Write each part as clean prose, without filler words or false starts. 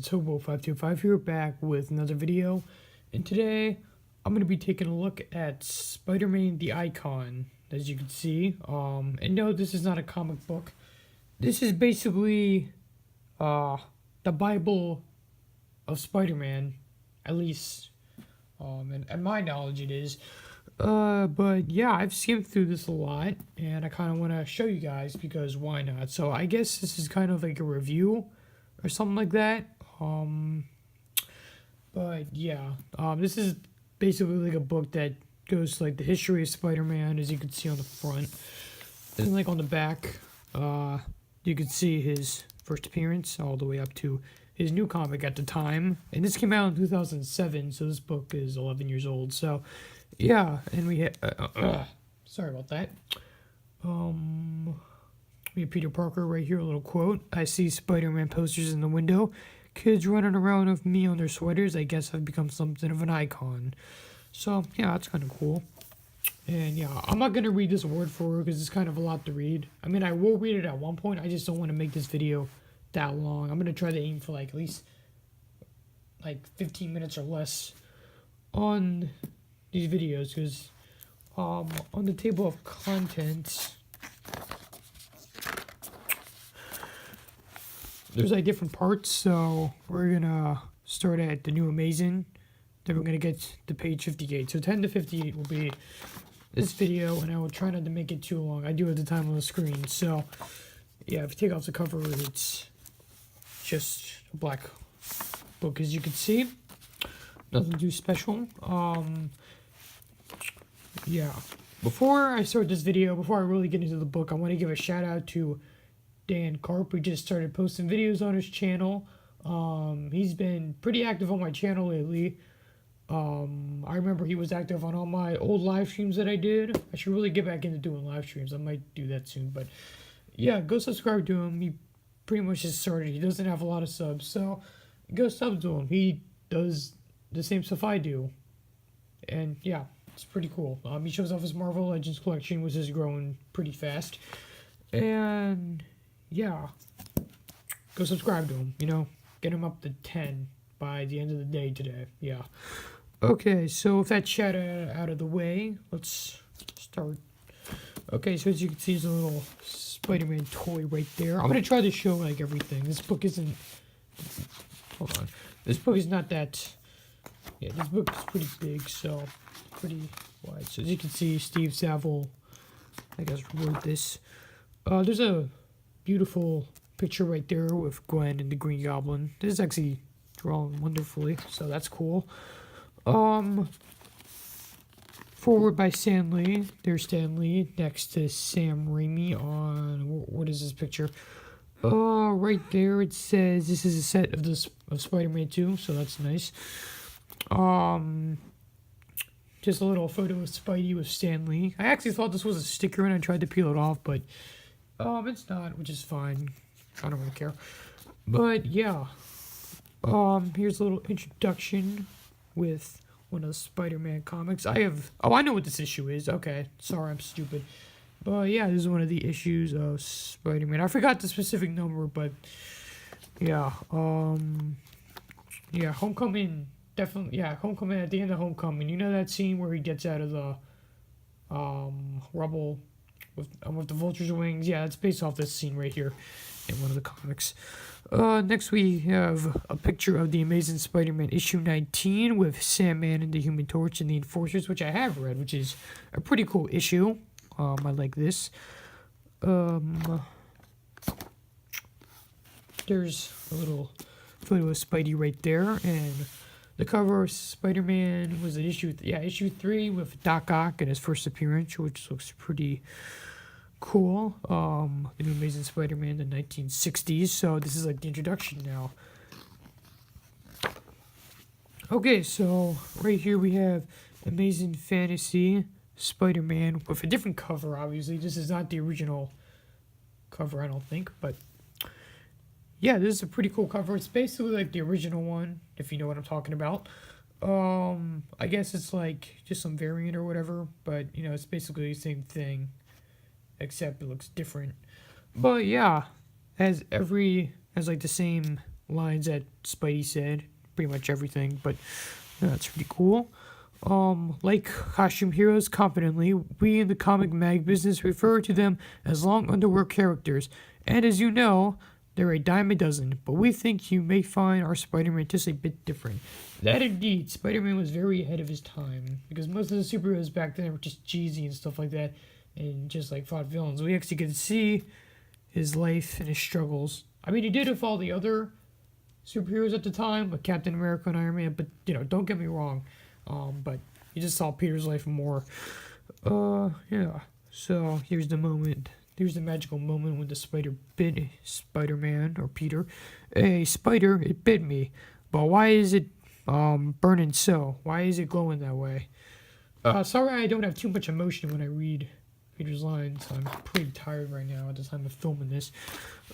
it's Hobo525 here, back with another video, and today I'm going to be taking a look at Spider-Man the Icon, as you can see. And no, this is not a comic book. This is basically the Bible of Spider-Man, at least and my knowledge it is. But yeah, I've skimmed through this a lot, and I kind of want to show you guys because why not? So I guess this is kind of like a review or something like that. But yeah, this is basically like a book that goes to, like, the history of Spider-Man, as you can see on the front, and like on the back, you can see his first appearance all the way up to his new comic at the time, and this came out in 2007, so this book is 11 years old. So yeah, and we had sorry about that. We have Peter Parker right here, a little quote. I see Spider-Man posters in the window. Kids running around with me on their sweaters. I guess I've become something of an icon. So, yeah, that's kind of cool. And, yeah, I'm not going to read this word for word because it's kind of a lot to read. I mean, I will read it at one point. I just don't want to make this video that long. I'm going to try to aim for, like, at least, like, 15 minutes or less on these videos because, on the table of contents, there's like different parts, so we're gonna start at the New Amazing, then we're gonna get to page 58. So 10 to 58 will be this video, and I will try not to make it too long. I do have the time on the screen, so yeah, if you take off the cover, it's just a black book, as you can see. Nothing too special. Yeah. Before I start this video, before I really get into the book, I want to give a shout out to Dan Carp. We just started posting videos on his channel. He's been pretty active on my channel lately. I remember he was active on all my old live streams that I did. I should really get back into doing live streams. I might do that soon, but yeah, go subscribe to him. He pretty much just started. He doesn't have a lot of subs, so go sub to him. He does the same stuff I do, and yeah, it's pretty cool. He shows off his Marvel Legends collection, which is growing pretty fast, and yeah, go subscribe to him, you know, get him up to 10 by the end of the day today. Yeah. Okay, so with that chat out of the way, let's start. Okay, so as you can see, there's a little Spider-Man toy right there. I'm going to try to show, like, everything. This book isn't, hold on. This book is not that, yeah, this book is pretty big, so pretty wide. So as you can see, Steve Saville, I guess, wrote this. There's a beautiful picture right there with Gwen and the Green Goblin. This is actually drawn wonderfully, so that's cool. Forward by Stan Lee. There's Stan Lee next to Sam Raimi on, what is this picture? Right there it says this is a set of Spider-Man 2, so that's nice. Just a little photo of Spidey with Stan Lee. I actually thought this was a sticker and I tried to peel it off, but it's not, which is fine. I don't really care. But yeah, here's a little introduction with one of the Spider-Man comics. I know what this issue is. Okay, sorry, I'm stupid. But yeah, this is one of the issues of Spider-Man. I forgot the specific number, but yeah, yeah, Homecoming, definitely, yeah, Homecoming, at the end of Homecoming, you know that scene where he gets out of the, rubble with the vulture's wings? Yeah, it's based off this scene right here in one of the comics. Next we have a picture of the Amazing Spider-Man issue 19 with Sandman and the Human Torch and the Enforcers, which I have read, which is a pretty cool issue. I like this. There's a little photo of Spidey right there, and the cover of Spider-Man was at issue 3 with Doc Ock in his first appearance, which looks pretty cool. The New Amazing Spider-Man in the 1960s, so this is like the introduction now. Okay, so right here we have Amazing Fantasy Spider-Man with a different cover, obviously. This is not the original cover, I don't think, but yeah, this is a pretty cool cover. It's basically like the original one, if you know what I'm talking about. I guess it's like just some variant or whatever, but you know, it's basically the same thing, except it looks different. But yeah, has like the same lines that Spidey said, pretty much everything, but yeah, that's pretty cool. Like costume heroes, confidently, we in the comic mag business refer to them as long underwear characters, and as you know, they're a dime a dozen, but we think you may find our Spider-Man just a bit different. That indeed, Spider-Man was very ahead of his time, because most of the superheroes back then were just cheesy and stuff like that, and just like fought villains. We actually get to see his life and his struggles. I mean, he did have all the other superheroes at the time, like Captain America and Iron Man, but, don't get me wrong, but you just saw Peter's life more. Yeah. So, here's the moment. Here's the magical moment when the spider bit Spider-Man, or Peter. A spider, it bit me. But why is it, burning so? Why is it glowing that way? Sorry I don't have too much emotion when I read Peter's lines. I'm pretty tired right now at the time of filming this.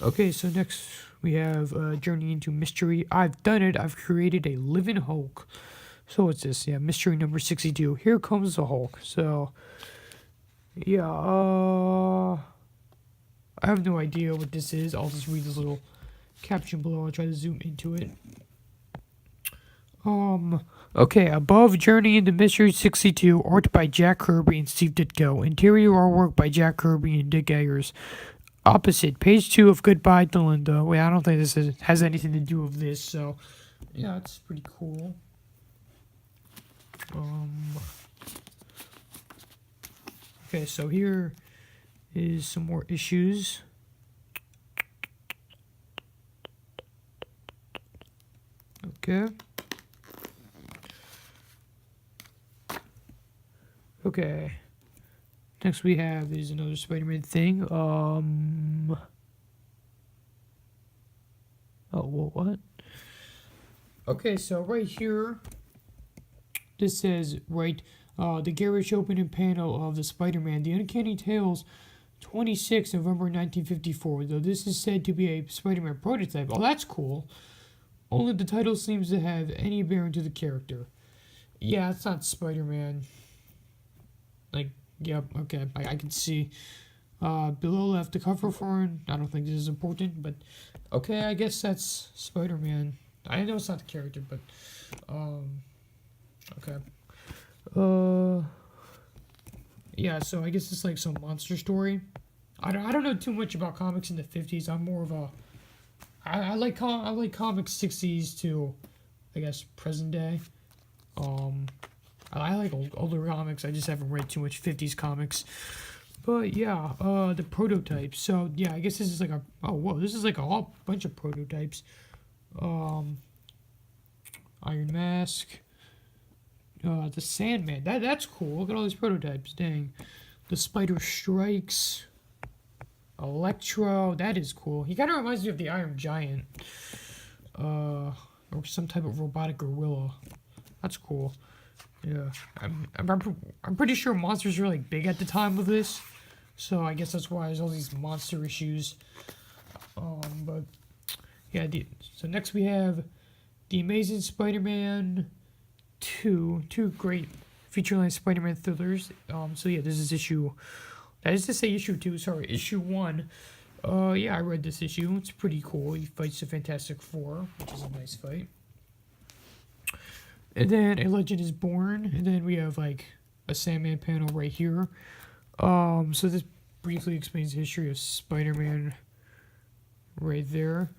Okay, so next we have Journey into Mystery. I've done it. I've created a living Hulk. So what's this? Yeah, mystery number 62. Here comes the Hulk. So, yeah, I have no idea what this is. I'll just read this little caption below. I'll try to zoom into it. Okay, above Journey into Mystery 62, art by Jack Kirby and Steve Ditko. Interior artwork by Jack Kirby and Dick Eggers. Opposite, page 2 of Goodbye to Linda. Wait, I don't think this has anything to do with this, so yeah, it's pretty cool. Okay, so here is some more issues. Okay. Okay. Next we have is another Spider-Man thing. Oh, well, what? Okay, so right here, this says, the garish opening panel of the Spider-Man, The Uncanny Tales, 26 November 1954, though this is said to be a Spider-Man prototype. Oh, that's cool. Only the title seems to have any bearing to the character. Yeah, it's not Spider-Man. Like, yep, okay, I can see. Below left, the cover for it. I don't think this is important, but okay, I guess that's Spider-Man. I know it's not the character, but, okay. Yeah, so I guess it's like some monster story. I don't know too much about comics in the 50s. I'm more of a... I like comics 60s to, I guess, present day. I like older comics. I just haven't read too much 50s comics. But yeah, the prototypes. So yeah, I guess this is like this is like a whole bunch of prototypes. Iron Mask. The Sandman. That's cool. Look at all these prototypes. Dang. The Spider Strikes. Electro. That is cool. He kind of reminds me of the Iron Giant. Or some type of robotic gorilla. That's cool. Yeah. I'm pretty sure monsters were like big at the time of this. So I guess that's why there's all these monster issues. But yeah, so next we have The Amazing Spider-Man 2 great feature-length Spider-Man thrillers. So yeah, this is issue 2, sorry, issue 1. Yeah, I read this issue. It's pretty cool. He fights the Fantastic Four, which is a nice fight. And then A Legend is Born, and then we have like a Sandman panel right here. So this briefly explains the history of Spider-Man right there.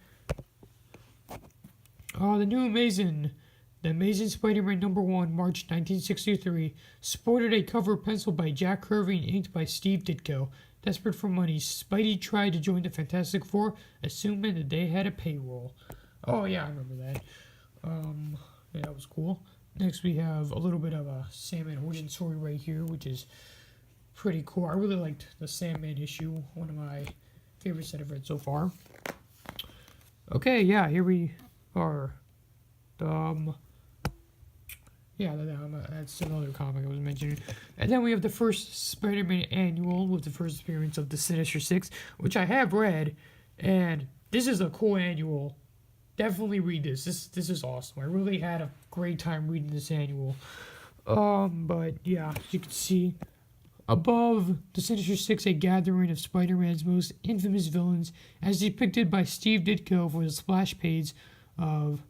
The Amazing Spider-Man #1, March 1963, sported a cover penciled by Jack Kirby and inked by Steve Ditko. Desperate for money, Spidey tried to join the Fantastic Four, assuming that they had a payroll. Oh yeah, I remember that. Yeah, that was cool. Next we have a little bit of a Sandman origin story right here, which is pretty cool. I really liked the Sandman issue, one of my favorites that I've read so far. Okay, yeah, here we are. Yeah, that's another comic I was mentioning. And then we have the first Spider-Man annual with the first appearance of the Sinister Six, which I have read, and this is a cool annual. Definitely read this. This is awesome. I really had a great time reading this annual. But yeah, as you can see, above the Sinister Six, a gathering of Spider-Man's most infamous villains, as depicted by Steve Ditko for the splash page of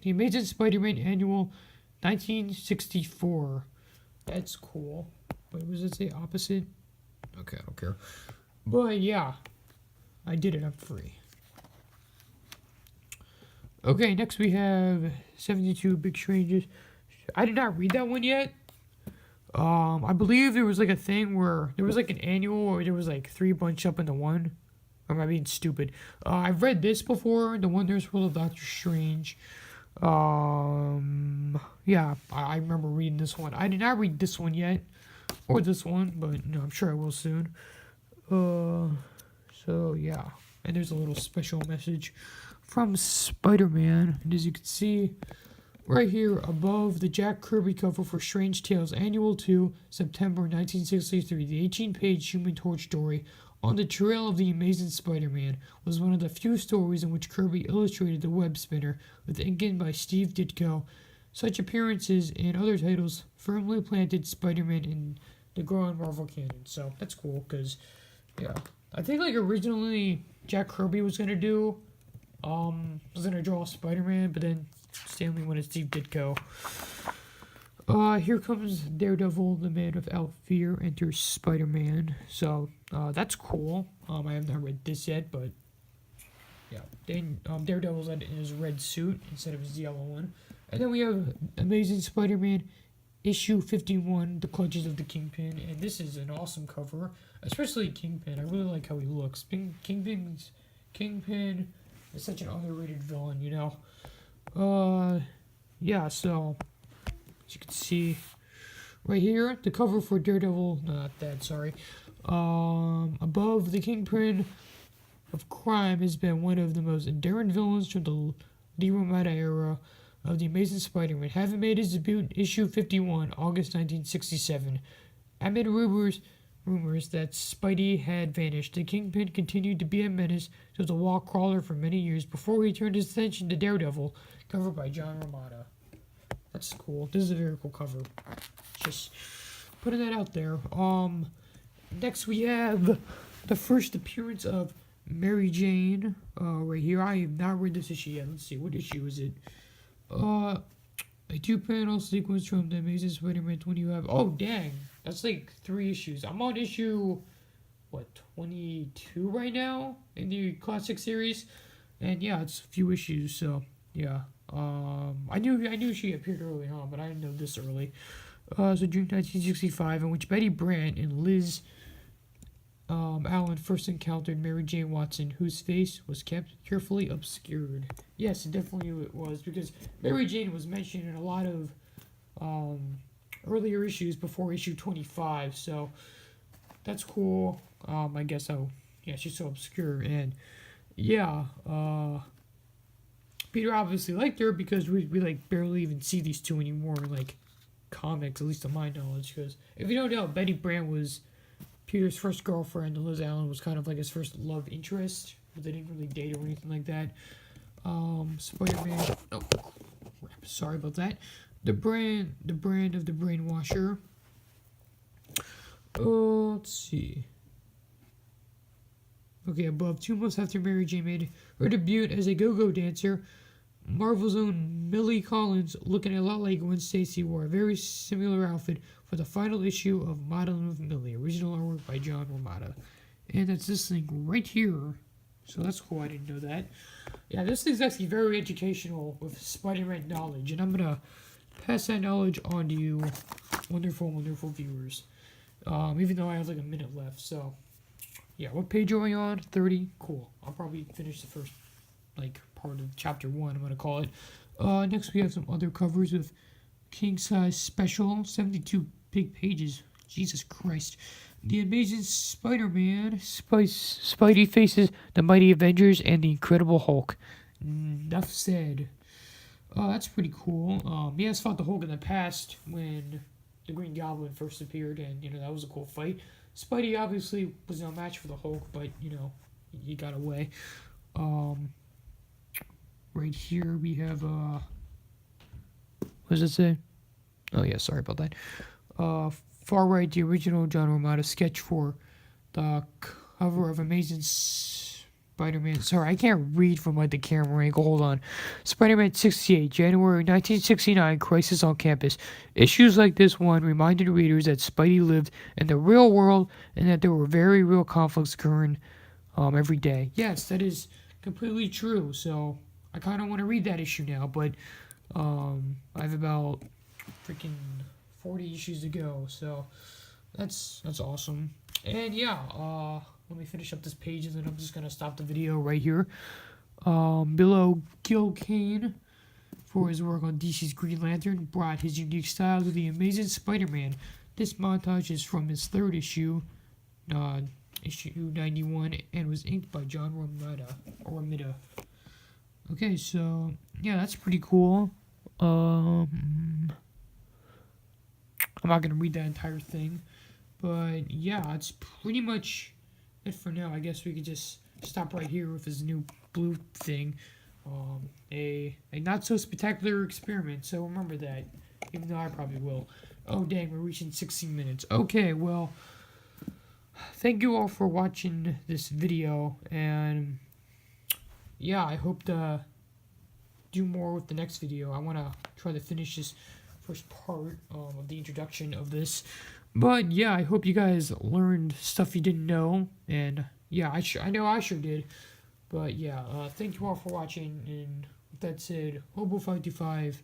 the Amazing Spider-Man Annual 1964. That's cool. Wait, was it say opposite? Okay, I don't care. But yeah, I did it. I'm free. Okay, next we have 72 Big Strangers. I did not read that one yet. I believe there was like a thing where there was like an annual where there was like 3 bunched up into one. Or am I being stupid? I've read this before, The Wondrous World of Doctor Strange. Yeah, I remember reading this one. I did not read this one yet, or this one, but I'm sure I will soon. So yeah, and there's a little special message from Spider-Man, and as you can see, right here above the Jack Kirby cover for Strange Tales Annual 2, September 1963, the 18-page Human Torch story On the Trail of the Amazing Spider-Man was one of the few stories in which Kirby illustrated the web spinner with inking by Steve Ditko. Such appearances and other titles firmly planted Spider-Man in the growing Marvel canon. So that's cool because, yeah, I think like originally Jack Kirby was gonna draw Spider-Man, but then Stanley wanted Steve Ditko. Here comes Daredevil, the Man Without Fear, enters Spider-Man. So, that's cool. I have not read this yet, but yeah. Then, Daredevil's in his red suit instead of his yellow one. And then we have Amazing Spider-Man, issue 51, The Clutches of the Kingpin. And this is an awesome cover, especially Kingpin. I really like how he looks. Kingpin is such an underrated villain, you know? Yeah, so as you can see right here, the cover for Daredevil, no, not that, sorry. Above, the Kingpin of Crime has been one of the most enduring villains from the Lee Romita era of the Amazing Spider-Man, having made his debut in issue 51, August 1967. Amid rumors that Spidey had vanished, the Kingpin continued to be a menace to the wall crawler for many years before he turned his attention to Daredevil, covered by John Romita. That's cool. This is a very cool cover. Just putting that out there. Next we have the first appearance of Mary Jane. Right here. I have not read this issue yet. Let's see. What issue is it? A 2-panel sequence from the Amazing Spider-Man 25. Oh, dang. That's like 3 issues. I'm on issue, 22 right now in the classic series. And yeah, it's a few issues, so yeah. I knew she appeared early on, but I didn't know this early. So June 1965, in which Betty Brant and Liz Allen first encountered Mary Jane Watson, whose face was kept carefully obscured. Yes, definitely it was, because Mary Jane was mentioned in a lot of earlier issues before issue 25, so that's cool. I guess, yeah, she's so obscure, and yeah, Peter obviously liked her because we like barely even see these two anymore in like comics, at least to my knowledge, because if you don't know, Betty Brant was Peter's first girlfriend, and Liz Allen was kind of like his first love interest, but they didn't really date or anything like that. Spider-Man, oh crap, sorry about that. The brand of the brainwasher. Let's see. Okay, above, 2 months after Mary Jane made her debut as a go-go dancer, Marvel's own Millie Collins, looking a lot like Gwen Stacy, wore a very similar outfit for the final issue of Modeling with Millie, original artwork by John Romita. And that's this thing right here. So that's cool, I didn't know that. Yeah, this thing's actually very educational with Spider-Man knowledge, and I'm gonna pass that knowledge on to you, wonderful, wonderful viewers. Even though I have like a minute left, so yeah, what page are we on? 30? Cool. I'll probably finish the first, like, part of chapter 1, I'm going to call it. Next we have some other covers with King Size Special, 72 big pages. Jesus Christ. The Amazing Spider-Man, Spidey faces the Mighty Avengers and the Incredible Hulk. Enough said. That's pretty cool. He has fought the Hulk in the past when the Green Goblin first appeared, and, that was a cool fight. Spidey obviously was no match for the Hulk, but, he got away. Right here we have, what does it say? Oh, yeah, sorry about that. Far right, the original John Romita sketch for the cover of Amazing Spider-Man. Sorry, I can't read from like the camera angle. Hold on. Spider-Man 68, January 1969, Crisis on Campus. Issues like this one reminded readers that Spidey lived in the real world and that there were very real conflicts occurring every day. Yes, that is completely true. So I kind of want to read that issue now, but I have about freaking 40 issues to go. So that's awesome. And yeah, let me finish up this page and then I'm just gonna stop the video right here. Below, Gil Kane, for his work on DC's Green Lantern, brought his unique style to the Amazing Spider-Man. This montage is from his third issue, issue 91, and was inked by John Romita. Okay, so yeah, that's pretty cool. I'm not gonna read that entire thing, but yeah, it's pretty much it for now. I guess we could just stop right here with this new blue thing. A not so spectacular experiment. So remember that, even though I probably will. Oh dang, we're reaching 16 minutes. Okay, well, thank you all for watching this video, and yeah, I hope to do more with the next video. I want to try to finish this first part of the introduction of this. But yeah, I hope you guys learned stuff you didn't know, and yeah, I know I sure did. But yeah, thank you all for watching, and with that said, Hobo525